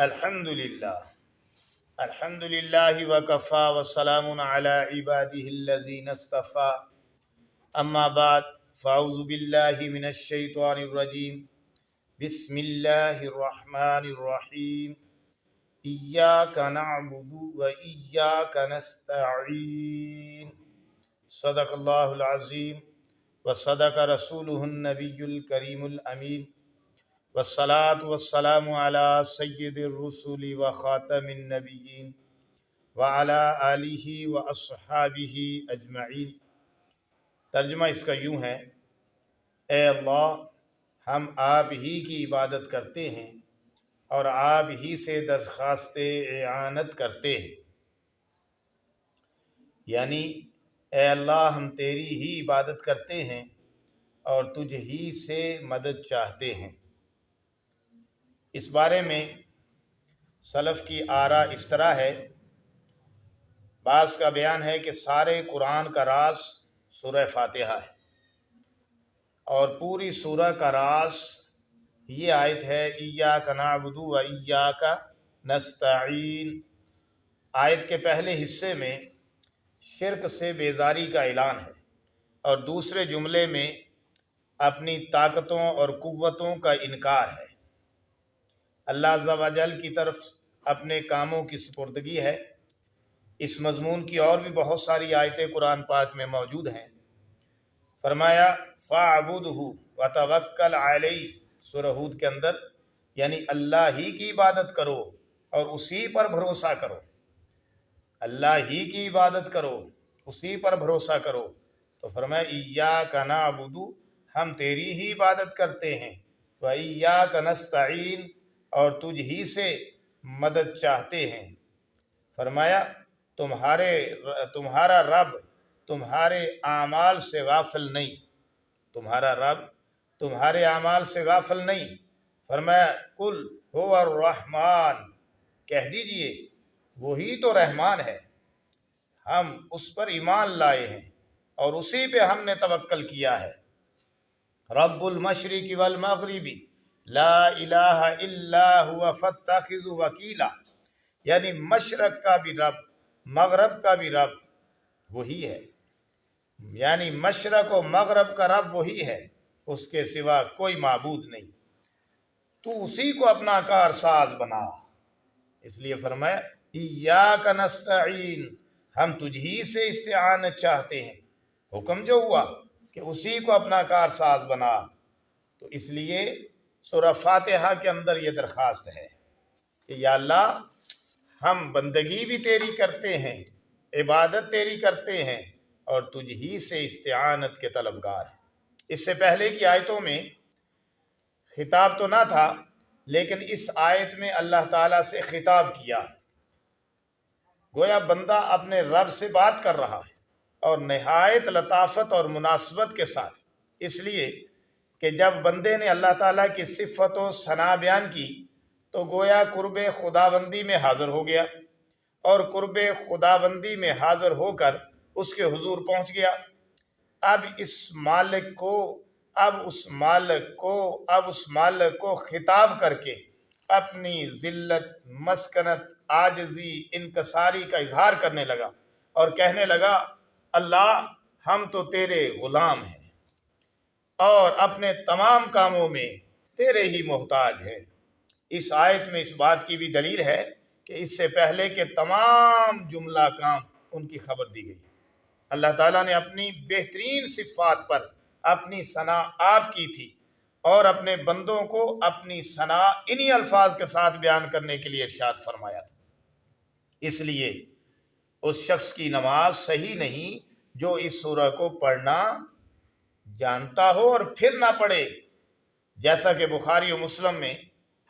الحمدللہ الحمدللہ وکفا وسلام علی عبادہ الذین اصطفیٰ اما بعد فاعوذ باللہ من الشیطان الرجیم بسم اللہ الرحمن الرحیم ایاک نعبد و ایاک نستعین صدق اللہ العظیم وصدق رسولہ النبی الکریم الامین والصلاة والسلام على سید الرسل وخاتم النبیین وعلى آلہ واصحابہ اجمعین۔ ترجمہ اس کا یوں ہے: اے اللہ، ہم آپ ہی کی عبادت کرتے ہیں اور آپ ہی سے درخواست اعانت کرتے ہیں، یعنی اے اللہ ہم تیری ہی عبادت کرتے ہیں اور تجھ ہی سے مدد چاہتے ہیں۔ اس بارے میں سلف کی آراء اس طرح ہے۔ بعض کا بیان ہے کہ سارے قرآن کا راز سورہ فاتحہ ہے، اور پوری سورہ کا راز یہ آیت ہے: ایاک نعبد و ایاک نستعین۔ آیت کے پہلے حصے میں شرک سے بیزاری کا اعلان ہے، اور دوسرے جملے میں اپنی طاقتوں اور قوتوں کا انکار ہے۔ اللہ عز و جل کی طرف اپنے کاموں کی سپردگی ہے۔ اس مضمون کی اور بھی بہت ساری آیتیں قرآن پاک میں موجود ہیں۔ فرمایا فَاعْبُدْهُ وَتَوَكَّلْ عَلَيْهِ، سورہ ہود کے اندر، یعنی اللہ ہی کی عبادت کرو اور اسی پر بھروسہ کرو۔ اللہ ہی کی عبادت کرو، اسی پر بھروسہ کرو۔ تو فرمایا ایاک نعبد، ہم تیری ہی عبادت کرتے ہیں، وَإِيَّاكَ نَسْتَعِينُ، اور تجھ ہی سے مدد چاہتے ہیں۔ فرمایا تمہارا رب تمہارے اعمال سے غافل نہیں، تمہارا رب تمہارے اعمال سے غافل نہیں۔ فرمایا قل هو الرحمن، کہہ دیجئے وہی تو رحمان ہے، ہم اس پر ایمان لائے ہیں اور اسی پہ ہم نے توکل کیا ہے۔ رب المشرق والمغرب لا الہ الا هو فاتخذہ وکیلا، یعنی مشرق کا بھی رب مغرب کا بھی رب وہی ہے، یعنی مشرق و مغرب کا رب وہی ہے، اس کے سوا کوئی معبود نہیں، تو اسی کو اپنا کار ساز بنا۔ اس لیے فرمایا ایاک نستعین، ہم تجھ ہی سے استعانت چاہتے ہیں۔ حکم جو ہوا کہ اسی کو اپنا کار ساز بنا، تو اس لیے سورہ فاتحہ کے اندر یہ درخواست ہے کہ یا اللہ، ہم بندگی بھی تیری کرتے ہیں، عبادت تیری کرتے ہیں، اور تجھ ہی سے استعانت کے طلبگار ہیں۔ اس سے پہلے کی آیتوں میں خطاب تو نہ تھا، لیکن اس آیت میں اللہ تعالیٰ سے خطاب کیا، گویا بندہ اپنے رب سے بات کر رہا ہے، اور نہایت لطافت اور مناسبت کے ساتھ، اس لیے کہ جب بندے نے اللہ تعالیٰ کی صفت و ثنا بیان کی تو گویا قرب خداوندی میں حاضر ہو گیا، اور قرب خداوندی میں حاضر ہو کر اس کے حضور پہنچ گیا۔ اب اس مالک کو خطاب کر کے اپنی ذلت، مسکنت، عاجزی، انکساری کا اظہار کرنے لگا اور کہنے لگا: اللہ، ہم تو تیرے غلام ہیں اور اپنے تمام کاموں میں تیرے ہی محتاج ہیں۔ اس آیت میں اس بات کی بھی دلیل ہے کہ اس سے پہلے کے تمام جملہ کام ان کی خبر دی گئی۔ اللہ تعالیٰ نے اپنی بہترین صفات پر اپنی ثنا آپ کی تھی، اور اپنے بندوں کو اپنی ثنا انہی الفاظ کے ساتھ بیان کرنے کے لیے ارشاد فرمایا تھا۔ اس لیے اس شخص کی نماز صحیح نہیں جو اس سورہ کو پڑھنا جانتا ہو اور پھر نہ پڑھے، جیسا کہ بخاری و مسلم میں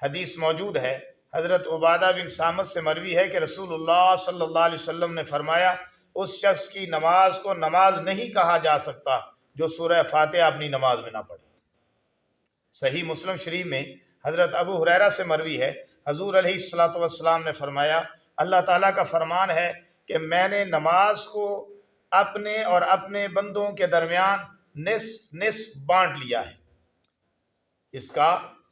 حدیث موجود ہے۔ حضرت عبادہ بن صامت سے مروی ہے کہ رسول اللہ صلی اللہ علیہ وسلم نے فرمایا: اس شخص کی نماز کو نماز نہیں کہا جا سکتا جو سورہ فاتحہ اپنی نماز میں نہ پڑھے۔ صحیح مسلم شریف میں حضرت ابو ہریرہ سے مروی ہے، حضور علیہ الصلوۃ والسلام نے فرمایا: اللہ تعالیٰ کا فرمان ہے کہ میں نے نماز کو اپنے اور اپنے بندوں کے درمیان نصف نصف بانٹ لیا ہے۔ اس کا